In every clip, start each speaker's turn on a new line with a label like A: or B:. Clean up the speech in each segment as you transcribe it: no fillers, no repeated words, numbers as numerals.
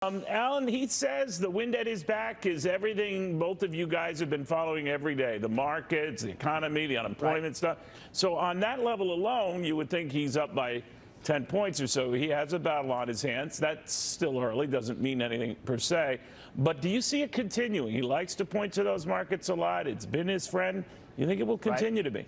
A: Alan, he says the wind at his back is everything both of you guys have been following every day, the markets, the economy, the unemployment stuff. So on that level alone, you would think he's up by 10 points or so. He has a battle on his hands. That's still early, doesn't mean anything per se. But do you see it continuing? He likes to point to those markets a lot. It's been his friend. You think it will continue to be?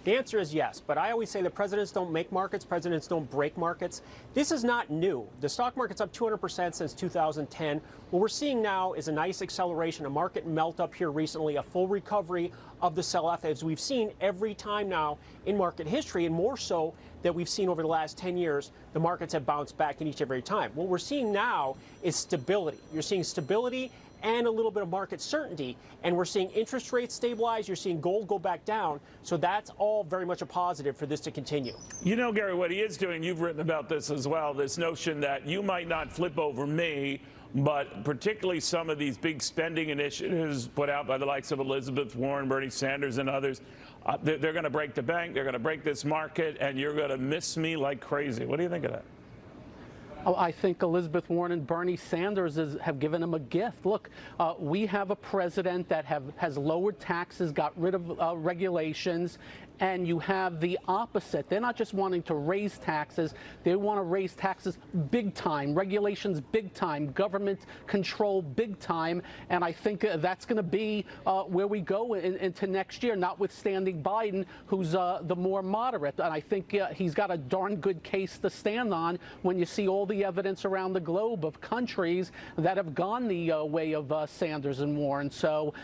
B: The answer is yes, but I always say that presidents don't make markets, presidents don't break markets. This is not new. The stock market's up 200% since 2010. What we're seeing now is a nice acceleration, a market melt up here recently, a full recovery of the sell-off as we've seen every time now in market history, and more so that we've seen over the last 10 years. The markets have bounced back in each and every time. What we're seeing now is stability. You're seeing stability and a little bit of market certainty, and we're seeing interest rates stabilize, you're seeing gold go back down, so that's all very much a positive for this to continue.
A: You know, Gary, what he is doing, you've written about this as well, this notion that you might not flip over me, but particularly some of these big spending initiatives put out by the likes of Elizabeth Warren, Bernie Sanders, and others, they're going to break the bank, they're going to break this market, and you're going to miss me like crazy. What do you think of that?
C: Oh, I think Elizabeth Warren and Bernie Sanders have given him a gift. Look, we have a president that has lowered taxes, got rid of regulations, and you have the opposite. They're not just wanting to raise taxes, they want to raise taxes big time, regulations big time, government control big time, and I think that's going to be where we go into next year, notwithstanding Biden, who's the more moderate. And I think he's got a darn good case to stand on when you see all the evidence around the globe of countries that have gone the way of Sanders and Warren. So,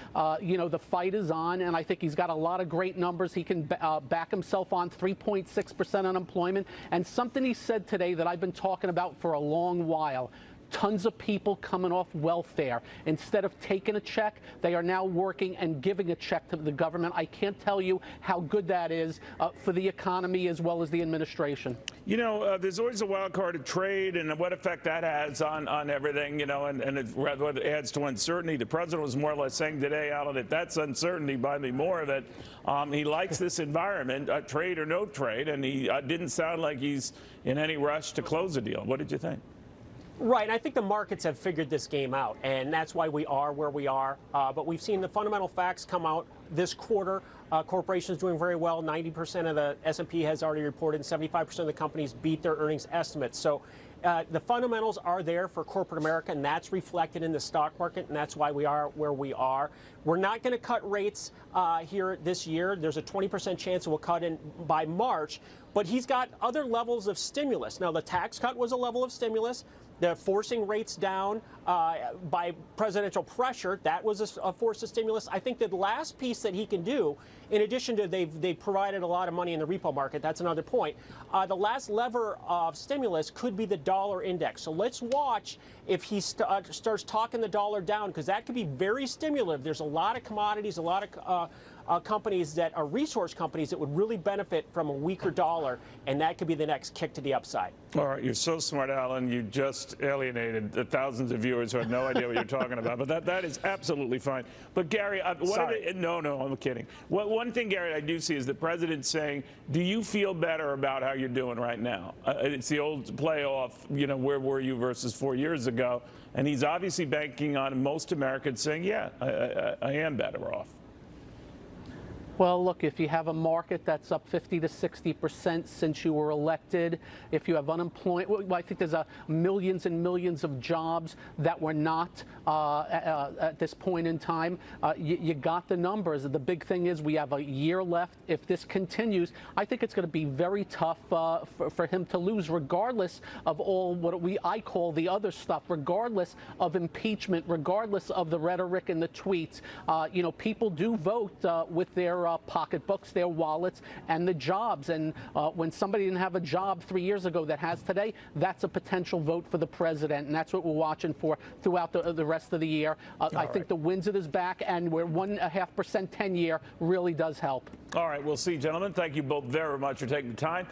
C: you know, the fight is on, and I think he's got a lot of great numbers. He can back himself on 3.6% unemployment. And something he said today that I've been talking about for a long while. Tons of people coming off welfare. Instead of taking a check, they are now working and giving a check to the government. I can't tell you how good that is for the economy as well as the administration. You
A: know, there's always a wild card of trade and what effect that has on everything, you know, and it adds to uncertainty. The president was more or less saying today, Alan, that that's uncertainty, buy me more of it. He likes this environment, trade or no trade, and he didn't sound like he's in any rush to close a deal. What did you think?
B: Right, and I think the markets have figured this game out, and that's why we are where we are. But we've seen the fundamental facts come out this quarter. Corporations doing very well. 90% of the S&P has already reported, and 75% of the companies beat their earnings estimates. So the fundamentals are there for corporate America, and that's reflected in the stock market, and that's why we are where we are. We're not going to cut rates here this year. There's a 20% chance we'll cut in by March, but he's got other levels of stimulus. Now, the tax cut was a level of stimulus. The forcing rates down by presidential pressure, that was a force of stimulus. I think the last piece that he can do, in addition to they've provided a lot of money in the repo market, that's another point, the last lever of stimulus could be the dollar index. So let's watch if he starts talking the dollar down, because that could be very stimulative. There's a lot of commodities, a lot of companies that are resource companies that would really benefit from a weaker dollar, and that could be the next kick to the upside.
A: All right, you're so smart, Alan. You just alienated the thousands of viewers who had no idea what you're talking about, but that is absolutely fine. But Gary, no, I'm kidding. One thing, Gary, I do see is the president saying, do you feel better about how you're doing right now? It's the old playoff, you know, where were you versus 4 years ago? And he's obviously banking on most Americans saying, yeah, I am better off.
C: Well, look, if you have a market that's up 50 to 60% since you were elected, if you have unemployment, well, I think there's millions and millions of jobs that were not at this point in time. You got the numbers. The big thing is we have a year left. If this continues, I think it's going to be very tough for him to lose, regardless of all what I call the other stuff, regardless of impeachment, regardless of the rhetoric and the tweets. You know, people do vote with their pocketbooks, their wallets, and the jobs. And when somebody didn't have a job 3 years ago that has today, that's a potential vote for the president. And that's what we're watching for throughout the rest of the year. I think the winds at his back, and we're 1.5% 10-year really does help.
A: All right, we'll see, gentlemen. Thank you both very much for taking the time.